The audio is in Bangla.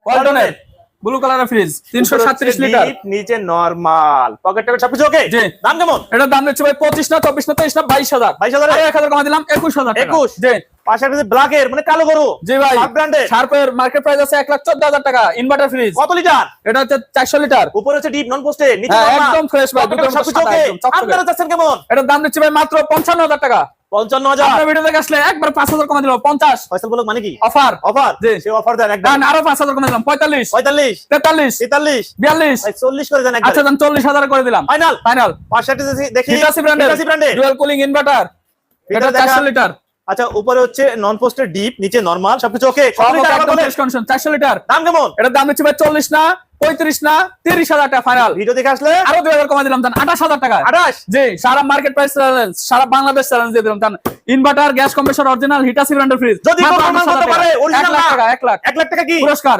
ওয়ালটনের ব্লু কালারের ফ্রিজ 337 লিটার, নিচে নরমাল, পকেট টকেট সবকিছু ওকে। জি। দাম কেমন? এটার দাম দিচ্ছি ভাই 25 না 24 না 23 না 22,000। 22,000 আর 1,000 কমা দিলাম 21,000 টাকা। 21 জি। পাশে একটা ব্ল্যাকের মানে কালো গরু। জি ভাই, সাব ব্র্যান্ডের। শার্পের মার্কেট প্রাইস আছে 1,14,000 টাকা। ইনভার্টার ফ্রিজ কত লিটার? এটা হচ্ছে 400 লিটার। উপরে হচ্ছে ডিপ নন পোস্টে, নিচে হ্যাঁ, নরমাল, একদম ফ্রেশ ভাই, পকেট দুটোর টকেট সবকিছু সাদা ওকে। একদম চকচকে। আপনারা চাচ্ছেন কেমন? এটার দাম দিচ্ছি ভাই মাত্র 55,000 টাকা। 55,000। আপনার ভিডিও দেখে আসলে একবার 5,000 কমা দিলাম 50। ফয়সাল বলক মানে কি? Offer offer. জি। সে অফার দেন একদম। দেন আরো 5,000 কমা দিলাম 45 45 43 43 42। ভাই 40 করে দেন একদম। আচ্ছা দেন 40,000 করে দিলাম ফাইনাল। ফাইনাল। পাশে একটা দেখি হিটাচি ব্র্যান্ডের হিটাচি ব্র্যান্ডের। ডুয়াল কুলিং ইনভার্টার, এটা এটা দেখা। 400 লিটার। আচ্ছা উপরে হচ্ছে নন পোস্টের ডিপ, নিচে নরমাল, সবকিছু ওকে। কত সব লিটার আবার একদম বলেন? Fresh condition 400 litre. দাম কেমন? এটার দাম দিচ্ছি ভাই 40 না 35 না 30,000 টাকা ফাইনাল। ভিডিও দেখে আসলে আরো 2,000 কমা দিলাম জান 28,000 টাকা। 28। জি, সারা মার্কেট প্রাইস চ্যালেঞ্জ, সারা বাংলাদেশ চ্যালেঞ্জ দিয়ে দিলাম জান। Inverter, gas compressor, original Hitachi ব্র্যান্ডের ফ্রিজ যদি প্রমাণ করতে পারে 1 অরিজিনাল লাখ না, টাকা, 1 লাখ 1 লাখ টাকা কি পুরস্কার।